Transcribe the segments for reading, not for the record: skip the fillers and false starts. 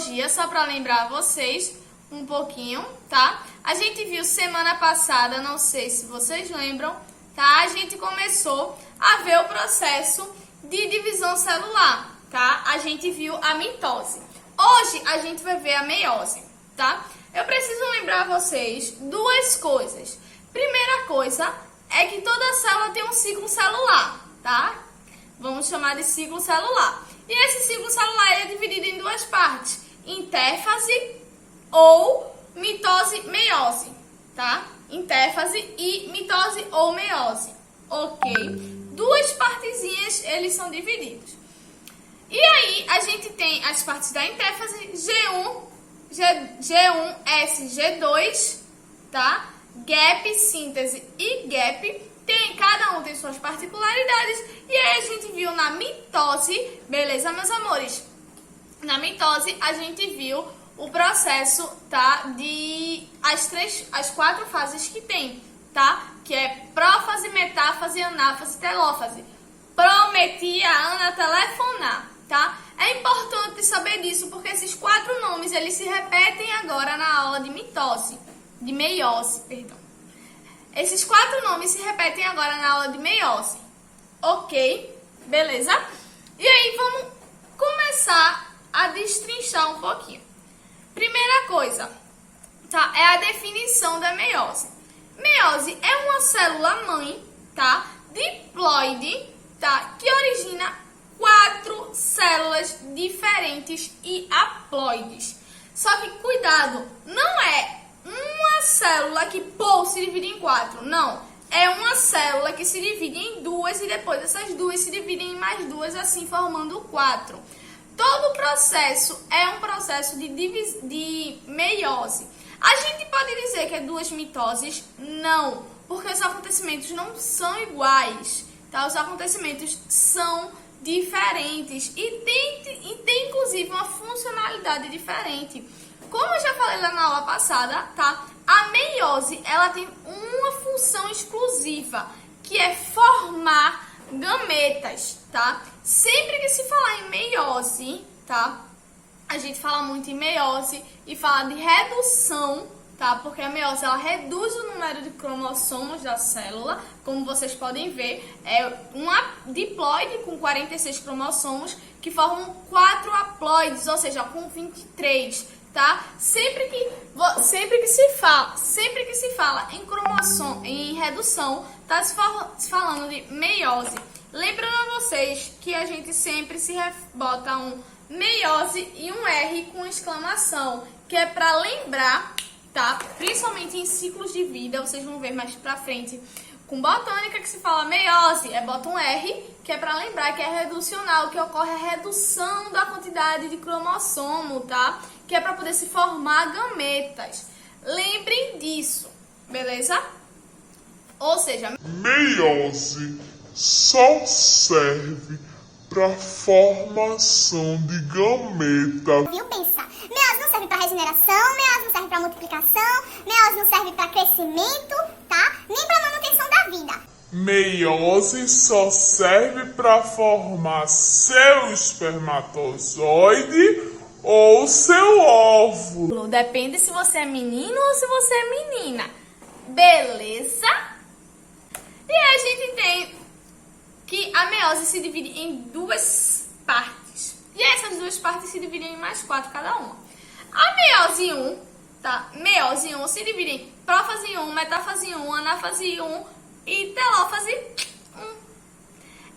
biologia, só para lembrar vocês um pouquinho, tá? A gente viu semana passada, não sei se vocês lembram, tá? A gente começou a ver o processo de divisão celular, tá? A gente viu a mitose. Hoje a gente vai ver a meiose, tá? Eu preciso lembrar vocês duas coisas. Primeira coisa é que toda célula tem um ciclo celular, tá? Vamos chamar de ciclo celular. E esse ciclo celular é dividido em duas partes: interfase ou mitose, meiose, tá? Interfase e mitose ou meiose, ok? Duas partezinhas, eles são divididos. E aí, a gente tem as partes da interfase, G1S, G2, tá? Gap, síntese e gap. Cada um tem suas particularidades. E aí, a gente viu na mitose, beleza, meus amores? Na mitose, a gente viu o processo, tá? As 4 fases que tem, tá? Que é prófase, metáfase, anáfase, telófase. Prometia, Ana, telefonar, tá? É importante saber disso, porque esses 4 nomes, eles se repetem agora na aula de mitose, de meiose, perdão. Esses 4 nomes se repetem agora na aula de meiose, ok? Beleza? E aí, vamos começar a destrinchar um pouquinho. Primeira coisa, tá? É a definição da meiose. Meiose é uma célula-mãe, tá? Diploide, tá? Que origina 4 células diferentes e haploides. Só que, cuidado, não é uma célula que, se divide em 4. Não. É uma célula que se divide em 2 e depois essas 2 se dividem em mais 2, assim formando 4. Todo o processo é um processo de meiose. A gente pode dizer que é 2 mitoses? Não, porque os acontecimentos não são iguais, tá? Os acontecimentos são diferentes e tem inclusive uma funcionalidade diferente. Como eu já falei lá na aula passada, tá? A meiose, ela tem uma função exclusiva, que é formar gametas, tá? Sempre que se falar em meiose, tá? A gente fala muito em meiose e fala de redução, tá? Porque a meiose, ela reduz o número de cromossomos da célula. Como vocês podem ver, é uma diploide com 46 cromossomos que formam 4 haploides, ou seja, com 23, tá? Sempre que se fala em cromossomo, em redução, tá se falando de meiose. Lembrando a vocês que a gente sempre bota um meiose e um R com exclamação, que é para lembrar, tá? Principalmente em ciclos de vida, vocês vão ver mais pra frente. Com botânica que se fala meiose, bota um R, que é para lembrar que é reducional, que ocorre a redução da quantidade de cromossomo, tá? Que é para poder se formar gametas. Lembrem disso, beleza? Ou seja, meiose só serve para formação de gameta. Viu? Pensa, meiose não serve para regeneração, meiose não serve para multiplicação, meiose não serve para crescimento, tá? Nem para manutenção da vida. Meiose só serve para formar seu espermatozoide ou seu óvulo. Depende se você é menino ou se você é menina. Beleza? E aí a gente tem que a meiose se divide em 2 partes. E essas 2 partes se dividem em mais 4 cada uma. A meiose 1, tá? Meiose 1 se divide em prófase 1, metáfase 1, anáfase 1 e telófase 1.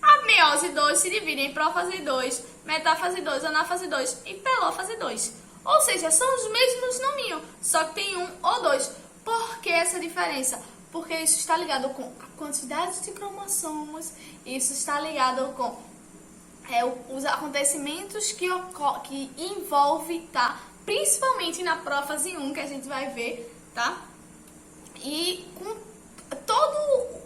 A meiose 2 se divide em prófase 2, metáfase 2, anáfase 2 e telófase 2. Ou seja, são os mesmos nominhos, só que tem 1 ou 2. Por que essa diferença? Porque isso está ligado com a quantidade de cromossomos, isso está ligado com os acontecimentos que envolve, tá? Principalmente na prófase 1, que a gente vai ver, tá? E com todo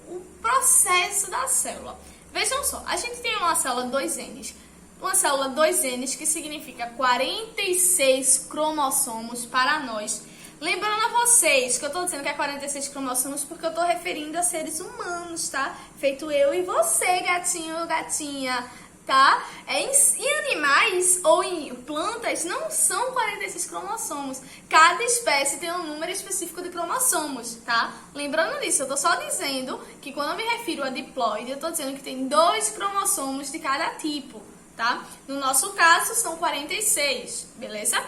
o processo da célula. Vejam só, a gente tem uma célula 2N. Uma célula 2N que significa 46 cromossomos para nós. Lembrando a vocês que eu tô dizendo que é 46 cromossomos porque eu tô referindo a seres humanos, tá? Feito eu e você, gatinho ou gatinha, tá? Em animais ou em plantas não são 46 cromossomos. Cada espécie tem um número específico de cromossomos, tá? Lembrando disso, eu tô só dizendo que quando eu me refiro a diploide, eu tô dizendo que tem 2 cromossomos de cada tipo, tá? No nosso caso, são 46, beleza?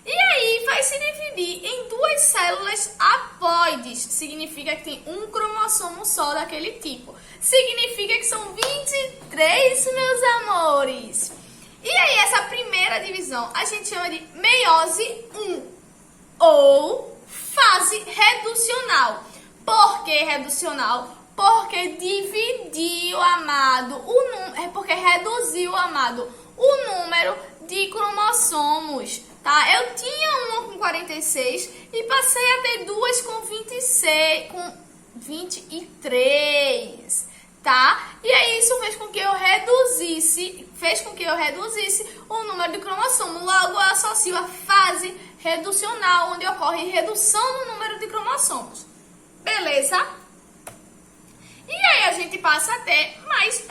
E aí vai se dividir em 2 células haploides. Significa que tem um cromossomo só daquele tipo. Significa que são 23, meus amores. E aí essa primeira divisão a gente chama de meiose 1 ou fase reducional. Por que reducional? Porque dividiu, amado, porque reduziu, amado, o número de cromossomos, tá? Eu tinha uma com 46 e passei a ter 2 com 26, com 23, tá? E aí isso fez com que eu reduzisse o número de cromossomos. Logo eu associo a fase reducional, onde ocorre redução no número de cromossomos. Beleza? E aí a gente passa a ter mais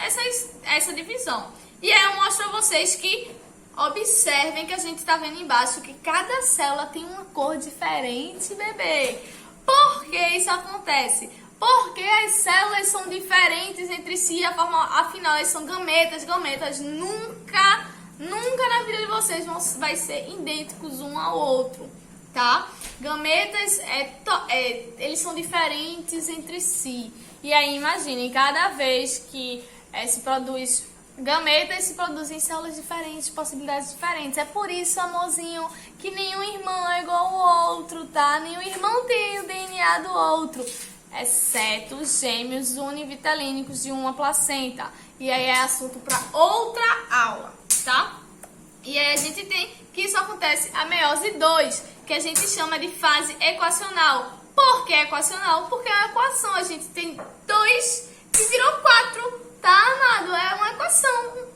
essa divisão. E aí eu mostro a vocês que observem que a gente tá vendo embaixo que cada célula tem uma cor diferente, bebê. Por que isso acontece? Porque as células são diferentes entre si, afinal elas são gametas. Gametas nunca na vida de vocês vai ser idênticos um ao outro, tá? Gametas, eles são diferentes entre si. E aí imaginem, cada vez que se produz gametas, se produzem células diferentes, possibilidades diferentes. É por isso, amorzinho, que nenhum irmão é igual ao outro, tá? Nenhum irmão tem o DNA do outro, exceto os gêmeos univitalínicos de uma placenta. E aí é assunto para outra aula, tá? E aí a gente tem que isso acontece a meiose 2, que a gente chama de fase equacional. Por que equacional? Porque é uma equação. A gente tem 2 que virou 4, tá, amado? É uma equação.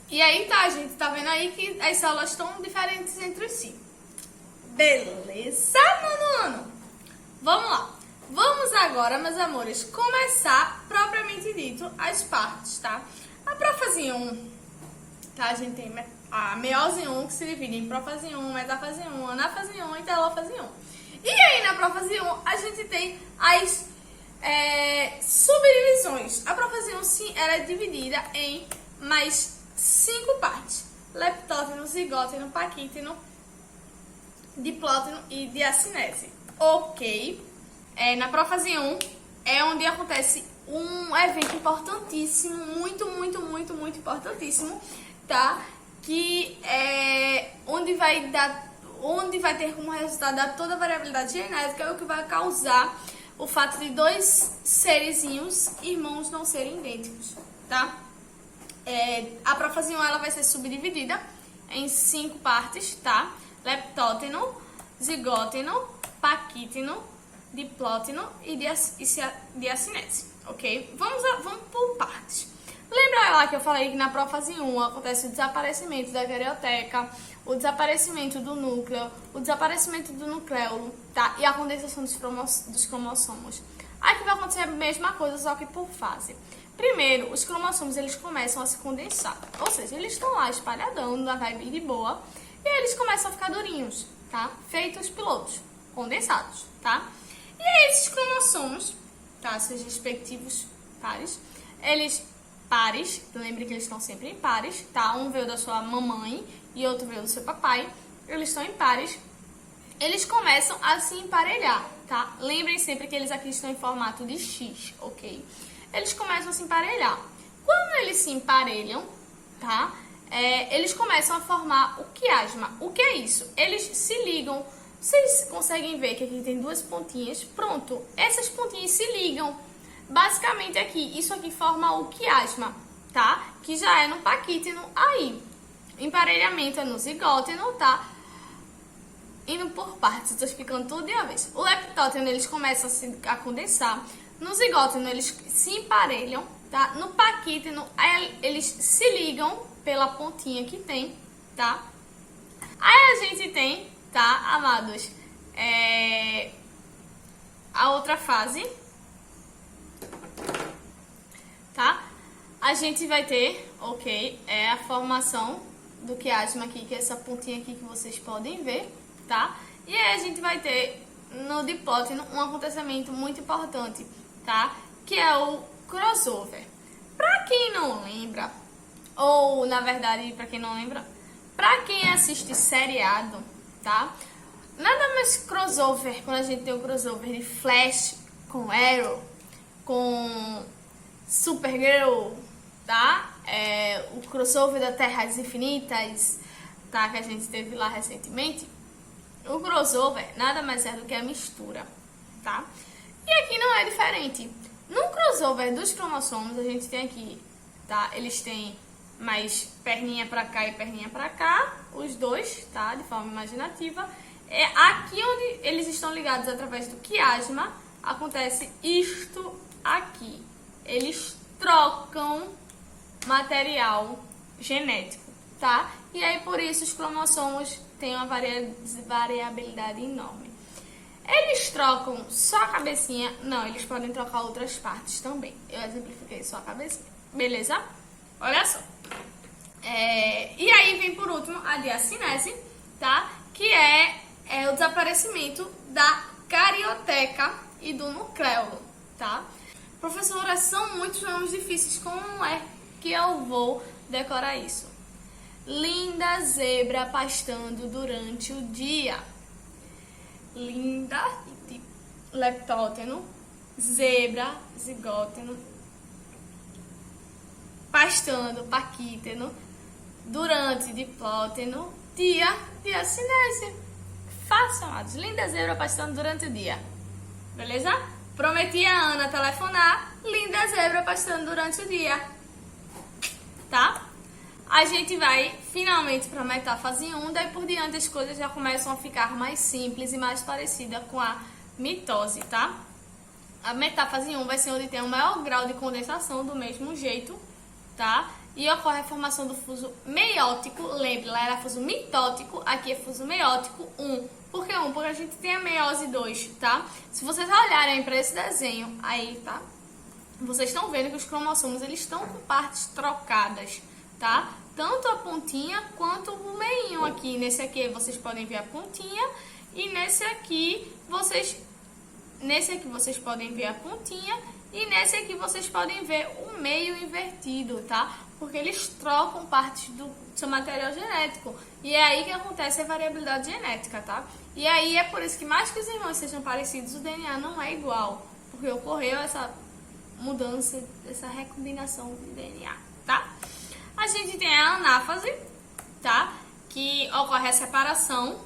E aí tá, a gente tá vendo aí que as células estão diferentes entre si. Beleza, nono? Vamos lá. Vamos agora, meus amores, começar propriamente dito as partes, tá? A profase 1, tá? A gente tem a meiose 1, que se divide em profase 1, metafase 1, anafase 1 e telofase 1. E aí, na profase 1, a gente tem as subdivisões. A profase 1, sim, ela é dividida em mais 5 partes. Leptóteno, zigóteno, paquíteno, diplóteno e diacinese. Ok. Na profase 1 é onde acontece um evento importantíssimo, muito importantíssimo, tá? Que é onde vai ter como resultado toda a variabilidade genética, é o que vai causar o fato de 2 serezinhos irmãos não serem idênticos, tá? A profase 1 ela vai ser subdividida em 5 partes, tá? Leptóteno, zigóteno, paquíteno, diplóteno e diacinese, ok? Vamos por partes. Lembra lá que eu falei que na profase 1 acontece o desaparecimento da karyoteca, o desaparecimento do núcleo, o desaparecimento do nucleolo, tá? E a condensação dos cromossomos. Aqui vai acontecer a mesma coisa, só que por fase. Primeiro, os cromossomos eles começam a se condensar, ou seja, eles estão lá espalhadão na vibe de boa, e aí eles começam a ficar durinhos, tá? Feitos pilotos, condensados, tá? E aí esses cromossomos, tá? Seus respectivos pares, lembre que eles estão sempre em pares, tá? Um veio da sua mamãe e outro veio do seu papai. Eles estão em pares. Eles começam a se emparelhar, tá? Lembrem sempre que eles aqui estão em formato de X, ok? Eles começam a se emparelhar. Quando eles se emparelham, tá? Eles começam a formar o quiasma. O que é isso? Eles se ligam. Vocês conseguem ver que aqui tem 2 pontinhas? Pronto. Essas pontinhas se ligam. Basicamente aqui, isso aqui forma o quiasma, tá? Que já é no paquíteno aí. Emparelhamento é no zigóteno, tá? Indo por partes, estou explicando tudo de uma vez. O leptóteno, eles começam a condensar. No zigóteno, eles se emparelham, tá? No paquíteno, eles se ligam pela pontinha que tem, tá? Aí a gente tem, tá, amados? A outra fase, tá? a gente vai ter, ok, a formação do quiasma aqui, que é essa pontinha aqui que vocês podem ver, tá? E aí a gente vai ter no diplóteno um acontecimento muito importante, tá? Que é o crossover. Pra quem não lembra, ou na verdade, pra quem não lembra, pra quem assiste seriado, tá? Nada mais crossover, quando a gente tem o crossover de Flash com Arrow, com Supergirl, tá? O crossover da Terras Infinitas, tá? Que a gente teve lá recentemente. O crossover nada mais é do que a mistura, tá? E aqui não é diferente. No crossover dos cromossomos, a gente tem aqui, tá? Eles têm mais perninha pra cá e perninha pra cá, os dois, tá? De forma imaginativa. É aqui onde eles estão ligados através do quiasma, acontece isto aqui. Eles trocam material genético, tá? E aí por isso os cromossomos têm uma variabilidade enorme. Eles trocam só a cabecinha? Não, eles podem trocar outras partes também. Eu exemplifiquei só a cabecinha, beleza? Olha só. E aí vem por último a diacinese, tá? Que é o desaparecimento da carioteca e do nucleolo, tá? Professora, são muitos nomes difíceis, como é que eu vou decorar isso? Linda zebra pastando durante o dia. Linda, leptóteno, zebra, zigóteno, pastando, paquíteno, durante, diplóteno, dia, diacinese. Fácil, amados. Linda zebra pastando durante o dia. Beleza? Prometi a Ana telefonar. Linda zebra pastando durante o dia. Tá? A gente vai finalmente para a metáfase 1. Daí por diante as coisas já começam a ficar mais simples e mais parecidas com a mitose, tá? A metáfase 1 vai ser onde tem o maior grau de condensação do mesmo jeito, tá? E ocorre a formação do fuso meiótico. Lembre, lá era fuso mitótico, aqui é fuso meiótico 1. Por que 1? Porque a gente tem a meiose 2, tá? Se vocês olharem para esse desenho aí, tá? Vocês estão vendo que os cromossomos, eles estão com partes trocadas, tá? Tanto a pontinha quanto o meinho aqui. Nesse aqui vocês podem ver a pontinha e nesse aqui vocês podem ver a pontinha e nesse aqui vocês podem ver o meio invertido, tá? Porque eles trocam partes do seu material genético. E é aí que acontece a variabilidade genética, tá? E aí é por isso que mais que os irmãos sejam parecidos, o DNA não é igual. Porque ocorreu essa mudança, essa recombinação de DNA, tá? A gente tem a anáfase, tá? Que ocorre a separação,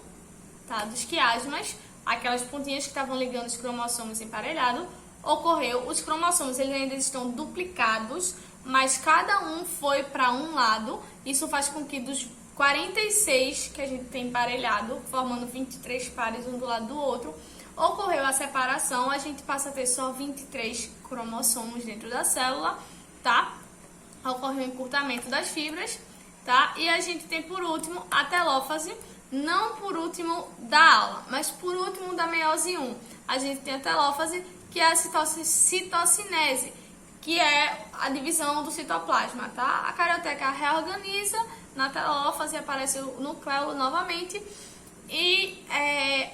tá? Dos quiasmas, aquelas pontinhas que estavam ligando os cromossomos emparelhados. Ocorreu, os cromossomos eles ainda estão duplicados, mas cada um foi para um lado. Isso faz com que dos 46 que a gente tem emparelhado, formando 23 pares um do lado do outro, ocorreu a separação, a gente passa a ter só 23 cromossomos dentro da célula, tá? Ocorreu o encurtamento das fibras, tá? E a gente tem por último a telófase, não por último da aula, mas por último da meiose 1. A gente tem a telófase, que é a citocinese, que é a divisão do citoplasma, tá? A carioteca reorganiza, na telófase aparece o nucleolo novamente e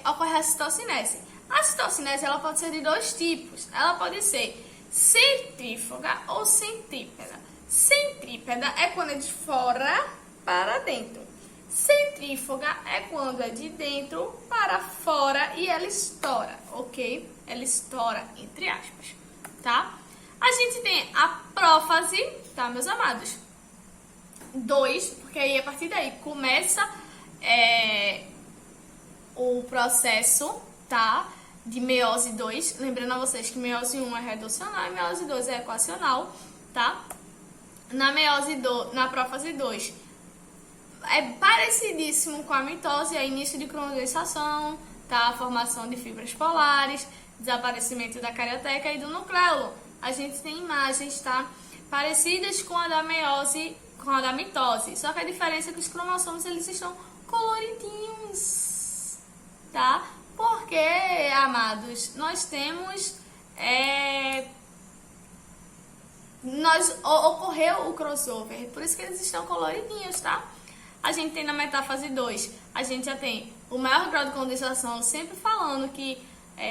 ocorre a citocinese. A citocinese ela pode ser de dois tipos. Ela pode ser centrífuga ou centrípeta. Centrípeta é quando é de fora para dentro. Centrífuga é quando é de dentro para fora e ela estoura, ok? Ela estoura, entre aspas, tá? A gente tem a prófase, tá, meus amados? 2, porque aí a partir daí começa o processo, tá? De meiose 2. Lembrando a vocês que meiose 1 é reducional e meiose 2 é equacional, tá? Na prófase 2 é parecidíssimo com a mitose, é início de condensação, tá? Formação de fibras polares, desaparecimento da carioteca e do nucleolo. A gente tem imagens, tá? Parecidas com a da meiose, com a da mitose. Só que a diferença é que os cromossomos eles estão coloridinhos, tá? Porque, amados, nós temos ocorreu o crossover, por isso que eles estão coloridinhos, tá? A gente tem na metáfase 2, a gente já tem o maior grau de condensação, sempre falando que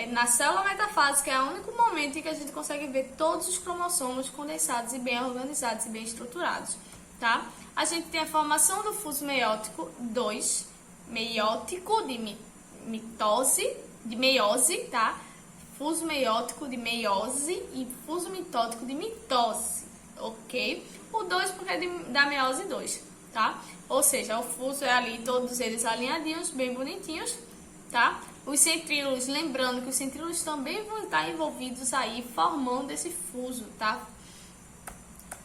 na célula metafásica é o único momento em que a gente consegue ver todos os cromossomos condensados e bem organizados e bem estruturados, tá? A gente tem a formação do fuso meiótico 2, meiótico de meiose, tá? Fuso meiótico de meiose e fuso mitótico de mitose, ok? O 2 porque é da meiose 2, tá? Ou seja, o fuso é ali, todos eles alinhadinhos, bem bonitinhos, tá? Os centríolos, lembrando que os centríolos também vão estar envolvidos aí, formando esse fuso, tá?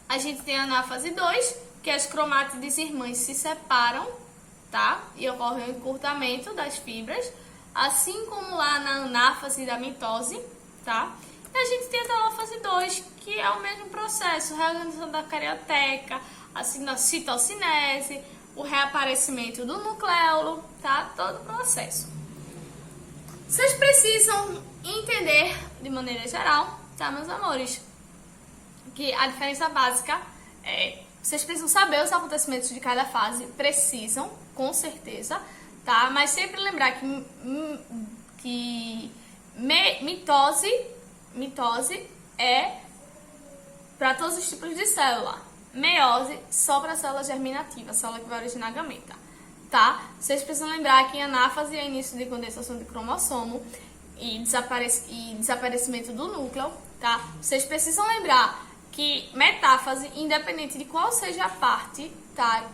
A gente tem a anáfase 2, que as cromátides irmãs se separam, tá? E ocorre o encurtamento das fibras, assim como lá na anáfase da mitose, tá? E a gente tem a telófase 2, que é o mesmo processo, reorganização da carioteca, assim, a citocinese, o reaparecimento do nucleolo, tá? Todo o processo. Vocês precisam entender, de maneira geral, tá, meus amores, que a diferença básica é... Vocês precisam saber os acontecimentos de cada fase, precisam, com certeza, tá? Mas sempre lembrar que mitose é para todos os tipos de célula. Meiose só para a célula germinativa, célula que vai originar a gameta, tá? Vocês precisam lembrar que em anáfase é início de condensação de cromossomo e desaparecimento do núcleo, tá? Vocês precisam lembrar que metáfase, independente de qual seja a parte, tá?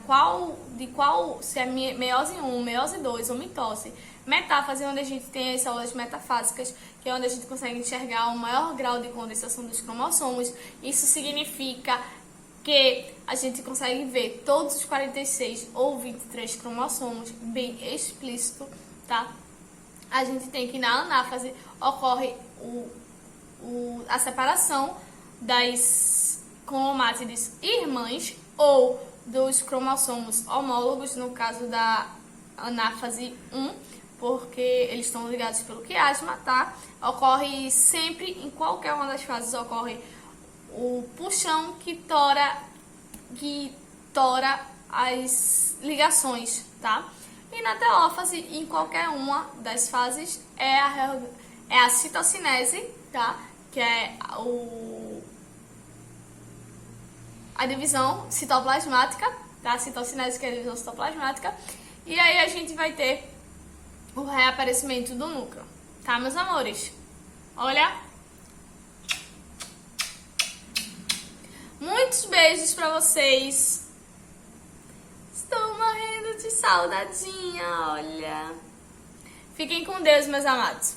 Se é meiose 1, meiose 2 ou mitose, metáfase é onde a gente tem as células metafásicas, que é onde a gente consegue enxergar o maior grau de condensação dos cromossomos. Isso significa que a gente consegue ver todos os 46 ou 23 cromossomos bem explícito, tá? A gente tem que na anáfase ocorre a separação das cromátides irmãs ou dos cromossomos homólogos, no caso da anáfase 1, porque eles estão ligados pelo quiasma, tá? Ocorre sempre, em qualquer uma das fases, ocorre o puxão que tora as ligações, tá? E na telófase, em qualquer uma das fases, é a citocinese, tá? Que é a divisão citoplasmática, tá? A citocinese, que é a divisão citoplasmática. E aí a gente vai ter o reaparecimento do núcleo, tá, meus amores? Olha! Muitos beijos pra vocês! Estou morrendo de saudadinha, olha! Fiquem com Deus, meus amados!